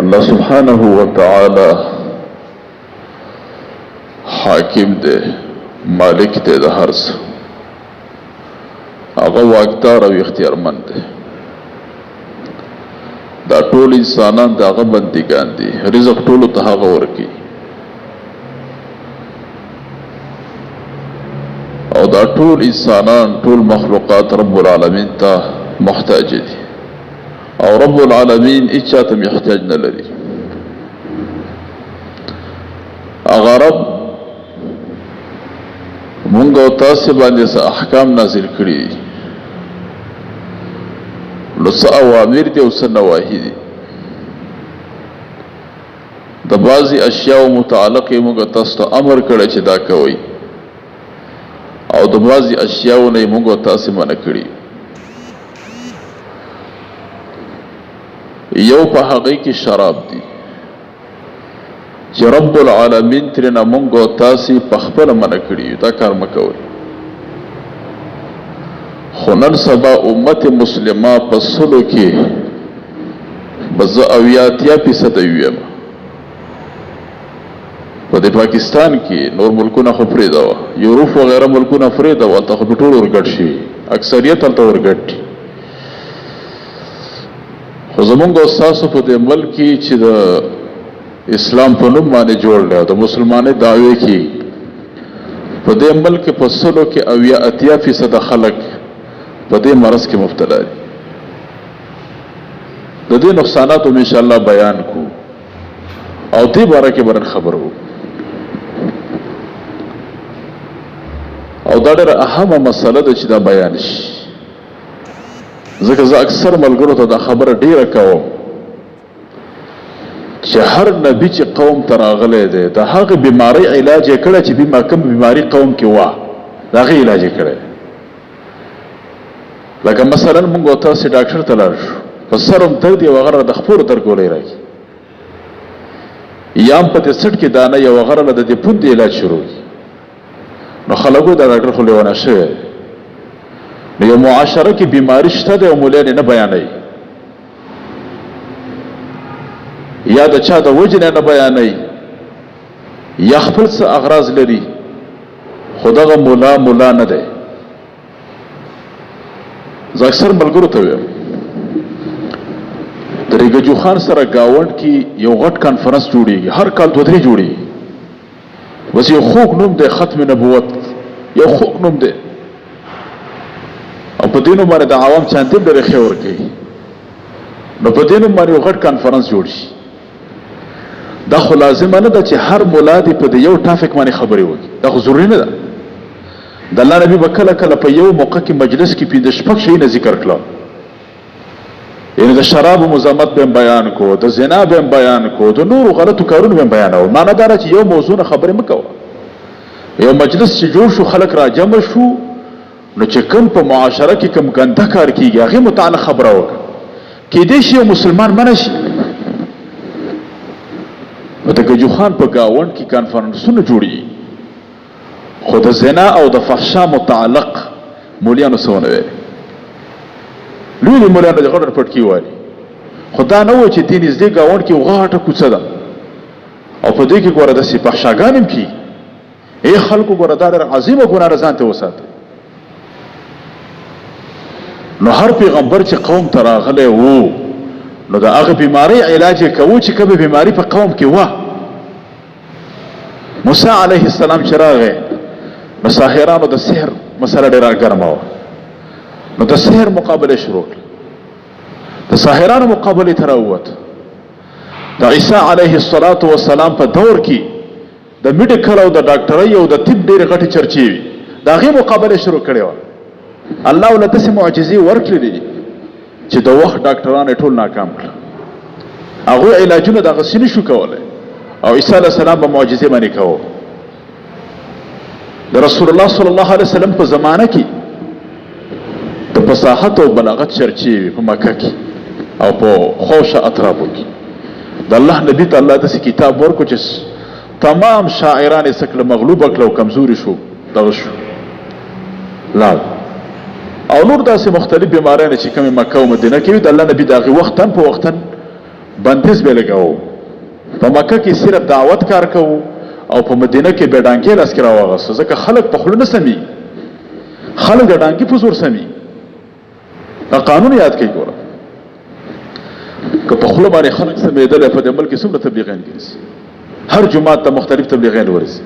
اللہ سبحانہ وتعالی حاکم دے، مالک دے دا ہر څه، هغه واکدار او اختیارمند دی. دا ټول انسانان د هغه بندګان دي، رزق ټولو ته هغه ورکوي او دا ټول انسانان ټول مخلوقات رب العالمین ته محتاج دي او رب العالمین هیچا ته محتاج نه لري. هغه رب مونږ او تاسې باندې څه احکام نازل کړي دي، نو څه اوامر دي او څه نواهي دي. د بعضې اشیاو متعلق یې مونږ تاسو ته امر کړی چې دا کوئ، او د بعضې اشیاو نه یې مونږ او تاسې منع کړي. یو په هغې کې شراب دي چې رب العالمین ترېنه مونږ او تاسې په خپله منع کړي، دا کار مه کوئ. خو نن سبا امت مسلمه په سلو کې به زه 80% ویم، په دې پاکستان کې نور ملکونه خو پرېږده، یورپ وغیره ملکونه پرېږده، هلته خو ټول ورګډ شي، اکثریت هلته ورګډ دي. خو زمونږ او ستاسو په دې ملک کې چې د اسلام په نوم باندې جوړ دی او د مسلمانۍ دعوې کې، په دې ملک کې په سلو کې 80% خلک په دې مرض کې مبتلا دي. د دې نقصانات هم انشاءالله بیان کو او دې باره کې به خبر وو. او دا ډېره اهمه مسله ده چې دا بیان شي، ځکه زه اکثر ملګرو ته دا خبره ډېره کوم چې هر نبي چې قوم ته راغلی دی د هغې بیمارۍ علاج یې کړی چې کوم بیماري قوم کې وه د هغې علاج یې کړی. لکه مثلا مونږ او تاسې ډاکټر ته لاړ شو، په سر هم درد یو هغه د خپور درد ګولۍ راکړي، یا هم په دې سټ کې دانه یو هغه د دې پوندې علاج شروع کړي، نو خلکو دا ډاکټر خو لیونه شوی. نو یو معاشره کې بیماري شته دی او مولیان یې نه بیانوي، یا د چا د وجې نه بیانوي، یا خپل څه اغراض لري، خو دغه مولا نه دی. زه اکثر ملګرو ته ویم، د ریګجو خان سره ګاونډ کې یو غټ کانفرنس جوړېږي، هر کال 2-3 جوړېږي، بس یو خوږ نوم دی ختم نبوت، یو خوږ نوم دی، او په دې نوم باندې د عوام چاندې ډېرې ښې ورکوي. نو په دې نوم باندې یو غټ کانفرنس جوړ شي. دا خو لازمه نه ده چې هر مولا دې په دې یو ټافک باندې خبرې وکړي، دا خو ضروري نه ده. د الله نبي به کله کله په یو موقع کې مجلس کې 5-6 شیونه ذکر کړه، یعنی د شرابو مذمت به بیان کو، د زنا به بیان کو، د نورو غلطو کارونو به بیانو. معنی دا چې یو موضوع نه خبرې مه کوه. یو مجلس چې جوړ شو، خلک را جمع شو، نو چې کوم په معاشره کې کوم ګنده کار کېږي هغې متعلق خبره وکړه. کېدای شي یو مسلمان منع شي. نو د ګجو خان په ګاونډ کې کانفرنسونه جوړېږي، خو د زنا او د فحشا متعلق مولیانو څه ونه ویل. لوی لوی مولیانو د غټ پټکي وایي، خو دا نه و چې دې نږدې ګاونډ کې غاټه کوڅه ده او په دې کې ګوره داسې فحشاګان هم کېږي. ای خلکو ګوره دا ډېره عظیمه ګناه ده، ځان ته وساتئ. نو هر پیغمبر چې قوم ته راغلی وو، نو د هغه بیمارۍ علاج یې کوو چې کومه بیماري په قوم کې وه. موسی علیه السلام چې راغی، نو ساحرانو د سحر مسله ډېره ګرمه وه، نو د سحر مقابله شروع کړه. د ساحرانو مقابلې ته راووت. د عیسی علیه السلام په دور کې د میډیکل او د ډاکټرۍ او د طب ډېرې غټې چرچې وي، د هغې مقابله شروع کړې وه. الله ورله داسې معجزې ورکړلې دي چې د وخت ډاکټران یې ټول ناکام کړل، هغوی علاجونه دغسې نه شو کولی، او عیسی علیه السلام به معجزې باندې کوو. د رسول الله صلی الله علیه وسلم په زمانه کې د فصاحت او بلاغت چرچې وي په مکه کې او په خوشه اطرافو کې. د الله نبي ته الله داسې کتاب ورکړو چې تمام شاعران یې څه کړه، مغلوبه کړه او کمزوري شو، دغه شو لاړ. او نور داسې مختلف بیماریان چې کومې مکه او مدینه کې وي، د الله نبي د هغې وختن په وختن بندیز به لګاو. په مکه کې صرف دعوت کار کوو او په مدینه کې به ډانګې لاس کې راواغسته، ځکه خلک په خوله نه سمي، خلک د ډانګې په زور سمي. قانون یاد کوي ګوره، که په خوله باندې خلک سمېدل په دې ملک کې څومره تبلیغیان ګرځي، هر جماعت ته مختلف تبلیغیان ورځي.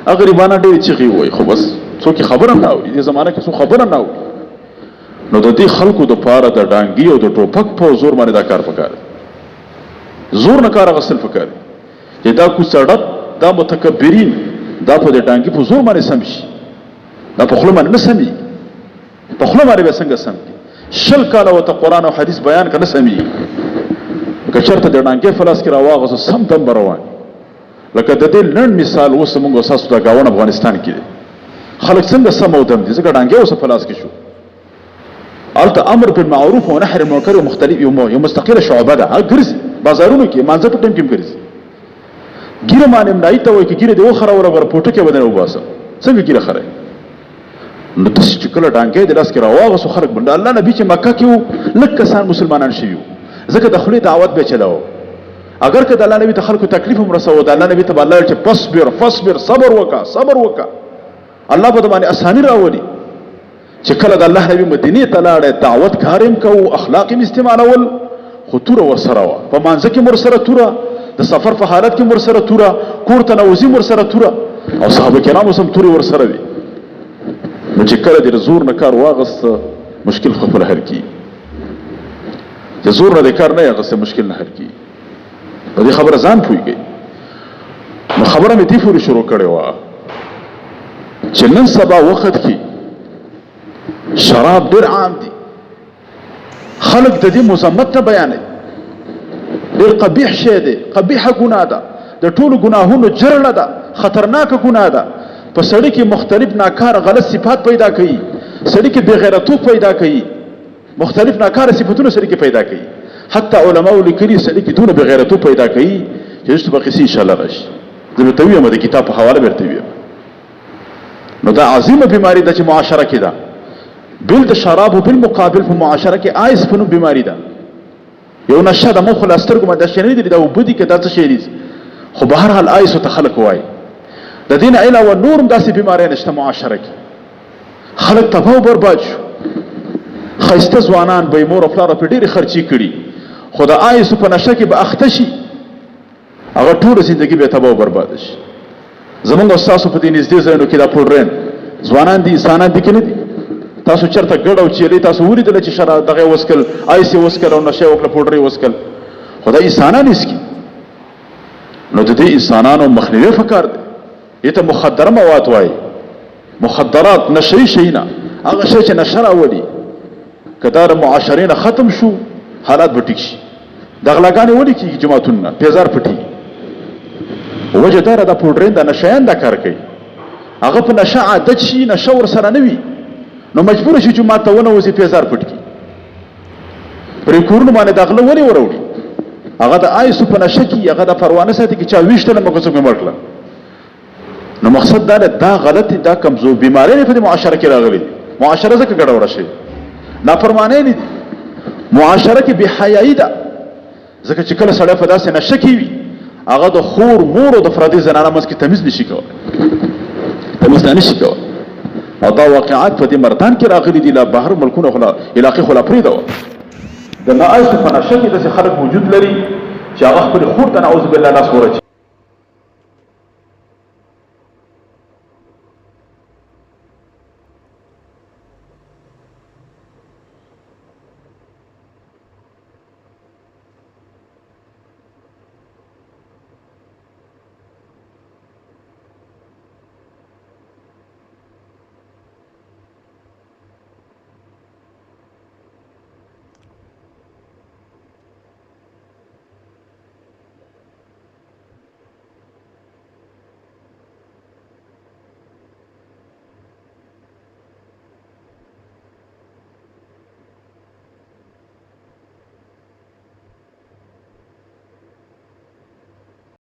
غریبانه ډېرې چیغې وایي خو بس څوک خبره نه اوري. دې زمانه کې څوک خبره نه اوري. نو د دې خلکو د پاره د ډانګي او د ټوپک په زور باندې دا کار پکار، زور نه کار غسل پکار. چې دا کو سړک دا متکبرین دا په دې ډانګي په زور باندې سم شي، دا په خوله باندې نه سمي، په خوله باندې به څنګه سم کی؟ شل کاله وته قرآن او حدیث بیان کنه سمي. که چېرته د ډانګي فلاس کې راواغسه سم دم روان. لکه د دې لنډ مثال اوس موږ اساس د گاون افغانستان کې خلک څنګه سم او دم دي، ځکه ډانګي اوس فلاس کې شو. البته امر بالمعروف و نهي عن المنکر مختلف یو مستقله شعبه ده. ګرځي بازارونو کې مانځه په ټیم کې ګرځي. ګیره باندې مړای ته وایي چې ګیره دی خره ور پټه کې بدن وباسه، څنګه ګیره خره؟ نو تاسو چې کله ډانګې د لاس کې راواغسو خلک باندې الله نبی چې مکه کې وو لږ کسان مسلمانان شوي، ځکه د خولې دعوت به چلاو. اگر که د الله نبی ته خلکو تکلیف هم رسو، د الله نبی ته الله چې فصبر صبر وکا الله به باندې اسانی راولي. چې کله د الله نبی مدینه ته لاړ دعوت کارم کو اخلاق استعمالول، خو توره ورسره وه، په مانځه کې مرسره توره، د سفر په حالت کې مرسره توره، کور ته نوځي مرسره توره، او صحابه کرام هم تورې ورسره وي. نو چې کله د زور نه کار واغسته مشکل خپل حل کی، چې زور نه د کار نه واغسته مشکل نه حل کی. په دې خبره ځان پوهیږي. نو خبره مې دې پورې شروع کړې وه چې نن سبا وخت کې شراب ډېر عام دي، خلک د دې مذمت نه بیانوي. ډېر قبیح شی دی، قبیحه ګناه ده، د ټولو ګناهونو جرړه ده، خطرناکه ګناه ده. په سړي کې مختلف ناکاره غلط صفات پیدا کوي، سړي کې بې غیرتوب پیدا کوي، مختلف ناکاره صفتونه سړي کې پیدا کوي. حتی علماء لیکلي سړي کې دونه بې غیرتوب پیدا کوي چې وروسته به قصې انشاءالله راشي. زه به ته ویم د کتاب په حواله به درته ویم. نو دا عظیمه بیماري ده چې معاشره کې ده. بل د شرابو بالمقابل په معاشره کې آیس په نوم بیماري ده. یو نشه د مخ له سترګو باندې شي نه دي دا وبدي کې دا څه شي دي، خو به هر حال آیس ته خلک وایي. د دین علاوه نورم داسې بیماری نشته معاشره کې. خلک تباہ او برباد شو. ښایسته ځوانان به یې مور او پلار په ډېرې خرچې کړي، خو د آیسو په نشه کې به اخته شي، هغه ټوله زندګي به تباہ او برباد شي. زمونږ او ستاسو په دې نږدې ځایونو کې دا پوډرین ځوانان دي، انسانان دي که نه دي؟ تاسو چېرته ګډ او چیلې تاسو ولیدله چې شراب دغه وسکل، آیس یې وسکل او نشه یې وکړه، پوډر یې وسکل، خو دا انسانان اسکي. نو د دې انسانانو مخنیوی پکار دی. دې ته مخدره مواد وایي، مخدرات نشهیي شیونه، هغه شی چې نشه راولي. که دا د معاشرې نه ختم شو حالات به ټیک شي. د غلاګانې ولې کېږي جوماتونو نه پیزار پټېږي؟ وجه دا ده دا پوډرین دا نشهیان دا کار کوي، هغه په نشه عادت شي، نشه ورسره نه وي، نو مجبور شي جومات ته ونوځي پیزار پټ کړي. پرې کورونو باندې د غله ولې وروړي؟ هغه د آیسو په نشه کې، هغه د پروانه ساتي کې چا ویشتله مګو څوک مړ کړه. نو مقصد دا ده دا غلطي، دا کمزور بیماری نه په معاشره کې راغلي. معاشره ځکه ګډوډه شي، نافرماني نه دي، معاشره کې بې حیایي ده. ځکه چې کله سړی په داسې نشه کې وي، هغه د خور مور او د فردي زنانه منځ کې تمیز نشي کولی، تمیز نه نشي کولی. او دا واقعات په دې مردان کې راغلي دي، لا بهر ملکونه علاقې خو لا پرېږده وه. د ناایسو په نشه کې داسې خلک وجود لري چې هغه خپلې خور ته نعوذ بالله لاس ورچي.